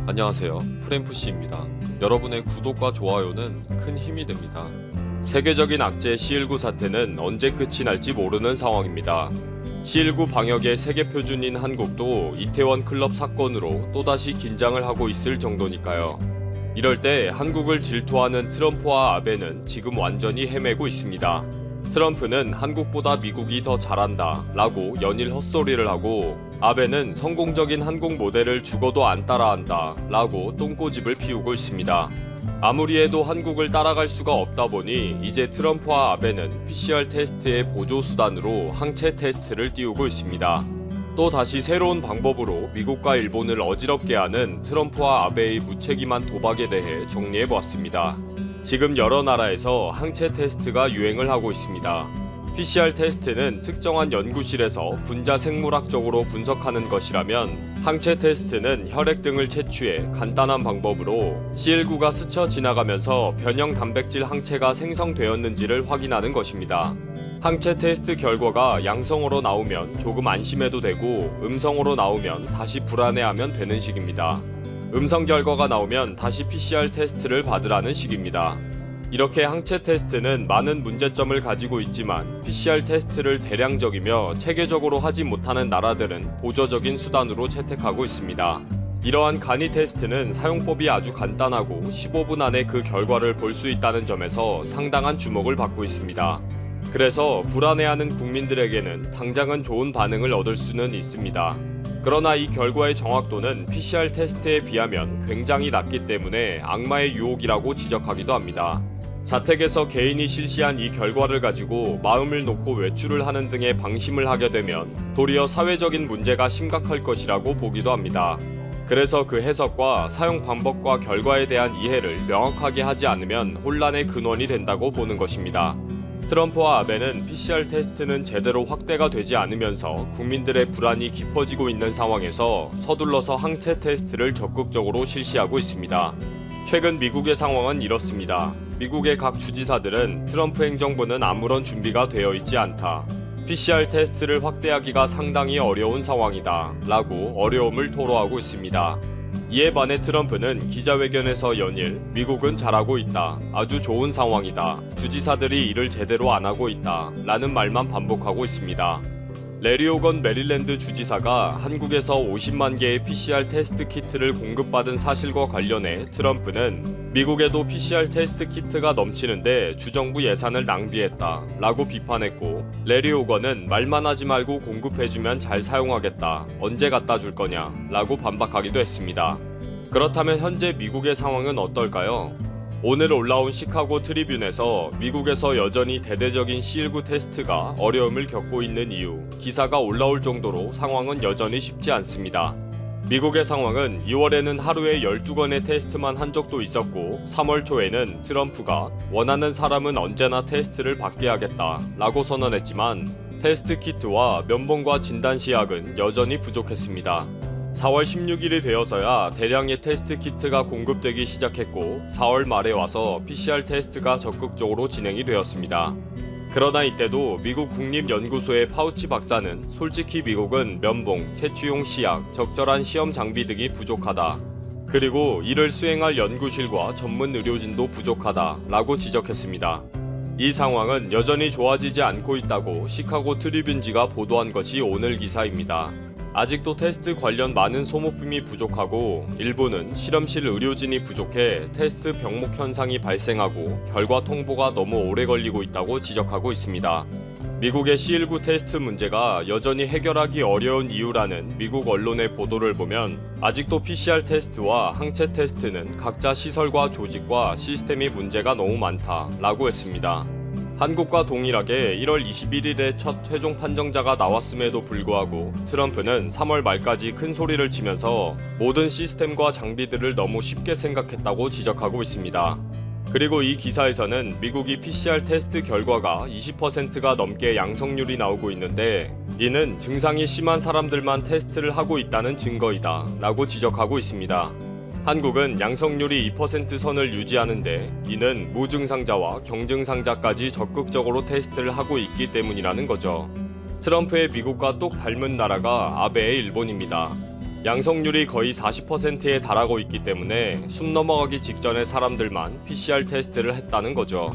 안녕하세요. 프렘프씨입니다. 여러분의 구독과 좋아요는 큰 힘이 됩니다. 세계적인 악재 C19 사태는 언제 끝이 날지 모르는 상황입니다. C19 방역의 세계 표준인 한국도 이태원 클럽 사건으로 또다시 긴장을 하고 있을 정도니까요. 이럴 때 한국을 질투하는 트럼프와 아베는 지금 완전히 헤매고 있습니다. 트럼프는 한국보다 미국이 더 잘한다 라고 연일 헛소리를 하고, 아베는 성공적인 한국 모델을 죽어도 안 따라한다 라고 똥꼬집을 피우고 있습니다. 아무리 해도 한국을 따라갈 수가 없다 보니 이제 트럼프와 아베는 PCR 테스트의 보조수단으로 항체 테스트를 띄우고 있습니다. 또 다시 새로운 방법으로 미국과 일본을 어지럽게 하는 트럼프와 아베의 무책임한 도박에 대해 정리해보았습니다. 지금 여러 나라에서 항체 테스트가 유행을 하고 있습니다. PCR 테스트는 특정한 연구실에서 분자 생물학적으로 분석하는 것이라면, 항체 테스트는 혈액 등을 채취해 간단한 방법으로 C19가 스쳐 지나가면서 변형 단백질 항체가 생성되었는지를 확인하는 것입니다. 항체 테스트 결과가 양성으로 나오면 조금 안심해도 되고, 음성으로 나오면 다시 불안해하면 되는 식입니다. 음성 결과가 나오면 다시 PCR 테스트를 받으라는 식입니다. 이렇게 항체 테스트는 많은 문제점을 가지고 있지만 PCR 테스트를 대량적이며 체계적으로 하지 못하는 나라들은 보조적인 수단으로 채택하고 있습니다. 이러한 간이 테스트는 사용법이 아주 간단하고 15분 안에 그 결과를 볼 수 있다는 점에서 상당한 주목을 받고 있습니다. 그래서 불안해하는 국민들에게는 당장은 좋은 반응을 얻을 수는 있습니다. 그러나 이 결과의 정확도는 PCR 테스트에 비하면 굉장히 낮기 때문에 악마의 유혹이라고 지적하기도 합니다. 자택에서 개인이 실시한 이 결과를 가지고 마음을 놓고 외출을 하는 등의 방심을 하게 되면 도리어 사회적인 문제가 심각할 것이라고 보기도 합니다. 그래서 그 해석과 사용 방법과 결과에 대한 이해를 명확하게 하지 않으면 혼란의 근원이 된다고 보는 것입니다. 트럼프와 아베는 PCR 테스트는 제대로 확대가 되지 않으면서 국민들의 불안이 깊어지고 있는 상황에서 서둘러서 항체 테스트를 적극적으로 실시하고 있습니다. 최근 미국의 상황은 이렇습니다. 미국의 각 주지사들은 트럼프 행정부는 아무런 준비가 되어 있지 않다, PCR 테스트를 확대하기가 상당히 어려운 상황이다 라고 어려움을 토로하고 있습니다. 이에 반해 트럼프는 기자회견에서 연일 미국은 잘하고 있다, 아주 좋은 상황이다, 주지사들이 일을 제대로 안 하고 있다 라는 말만 반복하고 있습니다. 레리 오건 메릴랜드 주지사가 한국에서 50만 개의 PCR 테스트 키트를 공급받은 사실과 관련해 트럼프는 미국에도 PCR 테스트 키트가 넘치는데 주정부 예산을 낭비했다 라고 비판했고, 레리 오건은 말만 하지 말고 공급해주면 잘 사용하겠다, 언제 갖다 줄 거냐 라고 반박하기도 했습니다. 그렇다면 현재 미국의 상황은 어떨까요? 오늘 올라온 시카고 트리뷴에서 미국에서 여전히 대대적인 C19 테스트가 어려움을 겪고 있는 이유 기사가 올라올 정도로 상황은 여전히 쉽지 않습니다. 미국의 상황은 2월에는 하루에 12건의 테스트만 한 적도 있었고, 3월 초에는 트럼프가 원하는 사람은 언제나 테스트를 받게 하겠다 라고 선언했지만 테스트 키트와 면봉과 진단시약은 여전히 부족했습니다. 4월 16일이 되어서야 대량의 테스트 키트가 공급되기 시작했고, 4월 말에 와서 PCR 테스트가 적극적으로 진행이 되었습니다. 그러나 이때도 미국 국립연구소의 파우치 박사는 솔직히 미국은 면봉, 채취용 시약, 적절한 시험 장비 등이 부족하다, 그리고 이를 수행할 연구실과 전문 의료진도 부족하다 라고 지적했습니다. 이 상황은 여전히 좋아지지 않고 있다고 시카고 트리뷴지가 보도한 것이 오늘 기사입니다. 아직도 테스트 관련 많은 소모품이 부족하고, 일부는 실험실 의료진이 부족해 테스트 병목 현상이 발생하고 결과 통보가 너무 오래 걸리고 있다고 지적하고 있습니다. 미국의 C19 테스트 문제가 여전히 해결하기 어려운 이유라는 미국 언론의 보도를 보면 아직도 PCR 테스트와 항체 테스트는 각자 시설과 조직과 시스템이 문제가 너무 많다 라고 했습니다. 한국과 동일하게 1월 21일에 첫 최종 판정자가 나왔음에도 불구하고 트럼프는 3월 말까지 큰 소리를 치면서 모든 시스템과 장비들을 너무 쉽게 생각했다고 지적하고 있습니다. 그리고 이 기사에서는 미국이 PCR 테스트 결과가 20%가 넘게 양성률이 나오고 있는데, 이는 증상이 심한 사람들만 테스트를 하고 있다는 증거이다 라고 지적하고 있습니다. 한국은 양성률이 2% 선을 유지하는데, 이는 무증상자와 경증상자까지 적극적으로 테스트를 하고 있기 때문이라는 거죠. 트럼프의 미국과 똑 닮은 나라가 아베의 일본입니다. 양성률이 거의 40%에 달하고 있기 때문에 숨 넘어가기 직전에 사람들만 PCR 테스트를 했다는 거죠.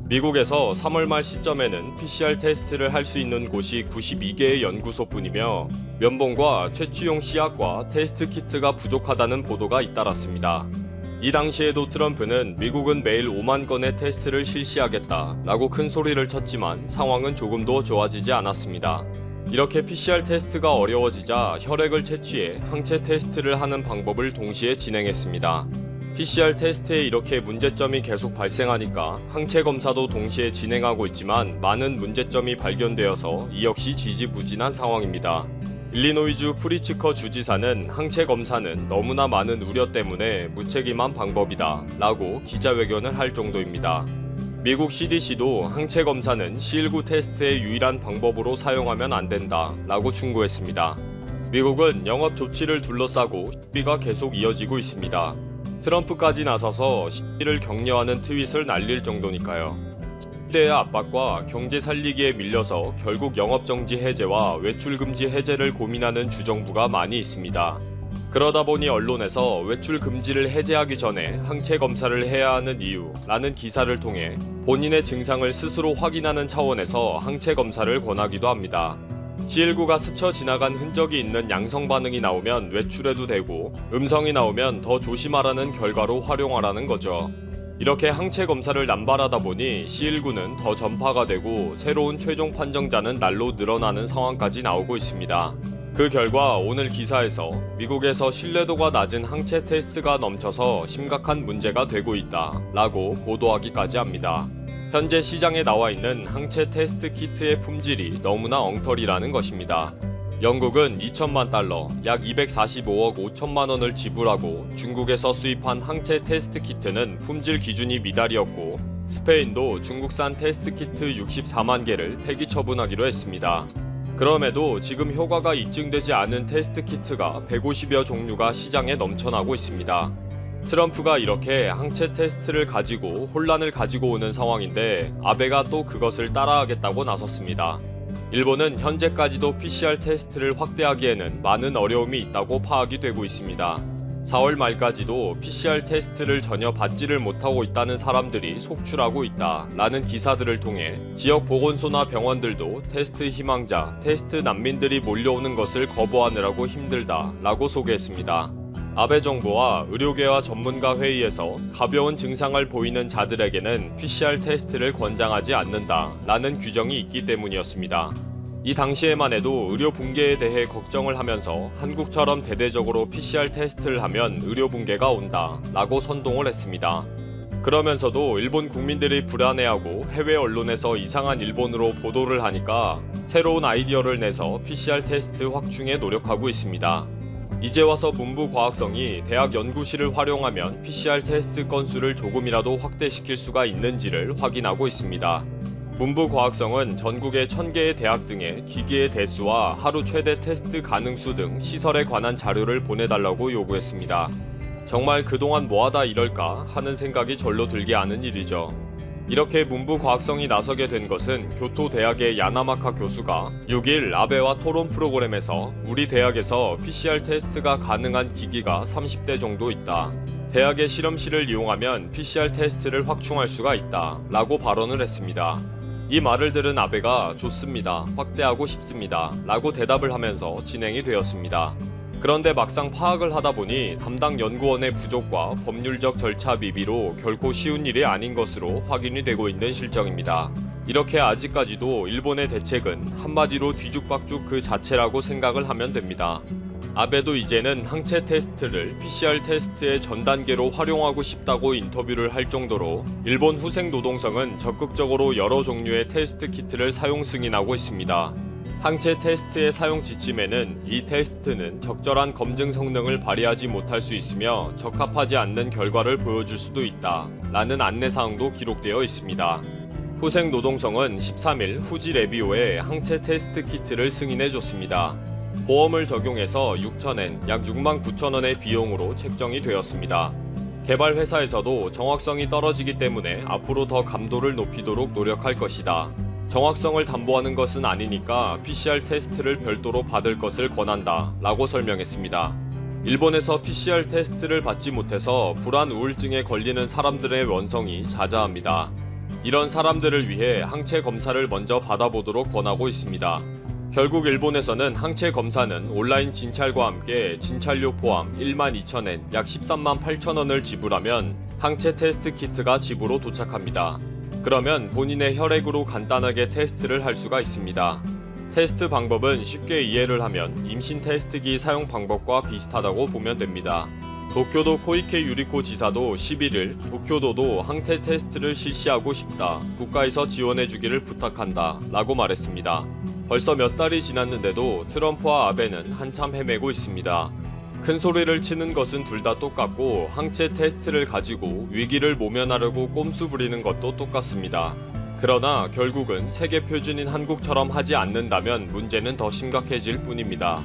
미국에서 3월 말 시점에는 PCR 테스트를 할 수 있는 곳이 92개의 연구소뿐이며 면봉과 채취용 시약과 테스트 키트가 부족하다는 보도가 잇따랐습니다. 이 당시에도 트럼프는 미국은 매일 5만 건의 테스트를 실시하겠다라고 큰 소리를 쳤지만 상황은 조금도 좋아지지 않았습니다. 이렇게 PCR 테스트가 어려워지자 혈액을 채취해 항체 테스트를 하는 방법을 동시에 진행했습니다. PCR 테스트에 이렇게 문제점이 계속 발생하니까 항체 검사도 동시에 진행하고 있지만 많은 문제점이 발견되어서 이 역시 지지부진한 상황입니다. 일리노이주 프리츠커 주지사는 항체 검사는 너무나 많은 우려 때문에 무책임한 방법이다 라고 기자회견을 할 정도입니다. 미국 CDC도 항체 검사는 C19 테스트의 유일한 방법으로 사용하면 안 된다 라고 충고했습니다. 미국은 영업 조치를 둘러싸고 시위가 계속 이어지고 있습니다. 트럼프까지 나서서 시위를 격려하는 트윗을 날릴 정도니까요. 시대의 압박과 경제 살리기에 밀려서 결국 영업정지 해제와 외출금지 해제를 고민하는 주정부가 많이 있습니다. 그러다 보니 언론에서 외출 금지를 해제하기 전에 항체 검사를 해야 하는 이유라는 기사를 통해 본인의 증상을 스스로 확인하는 차원에서 항체 검사를 권하기도 합니다. C19가 스쳐 지나간 흔적이 있는 양성 반응이 나오면 외출해도 되고 음성이 나오면 더 조심하라는 결과로 활용하라는 거죠. 이렇게 항체 검사를 남발하다 보니 C19는 더 전파가 되고 새로운 최종 판정자는 날로 늘어나는 상황까지 나오고 있습니다. 그 결과 오늘 기사에서 미국에서 신뢰도가 낮은 항체 테스트가 넘쳐서 심각한 문제가 되고 있다 라고 보도하기까지 합니다. 현재 시장에 나와 있는 항체 테스트 키트의 품질이 너무나 엉터리라는 것입니다. 영국은 2천만 달러, 약 245억 5천만 원을 지불하고 중국에서 수입한 항체 테스트 키트는 품질 기준이 미달이었고 스페인도 중국산 테스트 키트 64만 개를 폐기 처분하기로 했습니다. 그럼에도 지금 효과가 입증되지 않은 테스트 키트가 150여 종류가 시장에 넘쳐나고 있습니다. 트럼프가 이렇게 항체 테스트를 가지고 혼란을 가지고 오는 상황인데 아베가 또 그것을 따라하겠다고 나섰습니다. 일본은 현재까지도 PCR 테스트를 확대하기에는 많은 어려움이 있다고 파악이 되고 있습니다. 4월 말까지도 PCR 테스트를 전혀 받지를 못하고 있다는 사람들이 속출하고 있다라는 기사들을 통해 지역 보건소나 병원들도 테스트 희망자, 테스트 난민들이 몰려오는 것을 거부하느라고 힘들다라고 소개했습니다. 아베 정부와 의료계와 전문가 회의에서 가벼운 증상을 보이는 자들에게는 PCR 테스트를 권장하지 않는다라는 규정이 있기 때문이었습니다. 이 당시에만 해도 의료 붕괴에 대해 걱정을 하면서 한국처럼 대대적으로 PCR 테스트를 하면 의료 붕괴가 온다라고 선동을 했습니다. 그러면서도 일본 국민들이 불안해하고 해외 언론에서 이상한 일본으로 보도를 하니까 새로운 아이디어를 내서 PCR 테스트 확충에 노력하고 있습니다. 이제 와서 문부과학성이 대학 연구실을 활용하면 PCR 테스트 건수를 조금이라도 확대시킬 수가 있는지를 확인하고 있습니다. 문부과학성은 전국의 1000개의 대학 등의 기기의 대수와 하루 최대 테스트 가능수 등 시설에 관한 자료를 보내달라고 요구했습니다. 정말 그동안 뭐하다 이럴까 하는 생각이 절로 들게 하는 일이죠. 이렇게 문부과학성이 나서게 된 것은 교토대학의 야나마카 교수가 6일 아베와 토론 프로그램에서 우리 대학에서 PCR 테스트가 가능한 기기가 30대 정도 있다. 대학의 실험실을 이용하면 PCR 테스트를 확충할 수가 있다 라고 발언을 했습니다. 이 말을 들은 아베가 좋습니다. 확대하고 싶습니다. 라고 대답을 하면서 진행이 되었습니다. 그런데 막상 파악을 하다 보니 담당 연구원의 부족과 법률적 절차 미비로 결코 쉬운 일이 아닌 것으로 확인이 되고 있는 실정입니다. 이렇게 아직까지도 일본의 대책은 한마디로 뒤죽박죽 그 자체라고 생각을 하면 됩니다. 아베도 이제는 항체 테스트를 PCR 테스트의 전 단계로 활용하고 싶다고 인터뷰를 할 정도로 일본 후생 노동성은 적극적으로 여러 종류의 테스트 키트를 사용 승인하고 있습니다. 항체 테스트의 사용 지침에는 이 테스트는 적절한 검증 성능을 발휘하지 못할 수 있으며 적합하지 않는 결과를 보여줄 수도 있다 라는 안내사항도 기록되어 있습니다. 후생 노동성은 13일 후지 레비오에 항체 테스트 키트를 승인해줬습니다. 보험을 적용해서 6,000엔, 약 69,000원의 비용으로 책정이 되었습니다. 개발 회사에서도 정확성이 떨어지기 때문에 앞으로 더 감도를 높이도록 노력할 것이다. 정확성을 담보하는 것은 아니니까 PCR 테스트를 별도로 받을 것을 권한다 라고 설명했습니다. 일본에서 PCR 테스트를 받지 못해서 불안 우울증에 걸리는 사람들의 원성이 자자합니다. 이런 사람들을 위해 항체 검사를 먼저 받아보도록 권하고 있습니다. 결국 일본에서는 항체 검사는 온라인 진찰과 함께 진찰료 포함 12,000엔 약 13만 8천원을 지불하면 항체 테스트 키트가 집으로 도착합니다. 그러면 본인의 혈액으로 간단하게 테스트를 할 수가 있습니다. 테스트 방법은 쉽게 이해를 하면 임신 테스트기 사용 방법과 비슷하다고 보면 됩니다. 도쿄도 코이케 유리코 지사도 11일 도쿄도도 항체 테스트를 실시하고 싶다. 국가에서 지원해주기를 부탁한다. 라고 말했습니다. 벌써 몇 달이 지났는데도 트럼프와 아베는 한참 헤매고 있습니다. 큰 소리를 치는 것은 둘 다 똑같고 항체 테스트를 가지고 위기를 모면하려고 꼼수 부리는 것도 똑같습니다. 그러나 결국은 세계 표준인 한국처럼 하지 않는다면 문제는 더 심각해질 뿐입니다.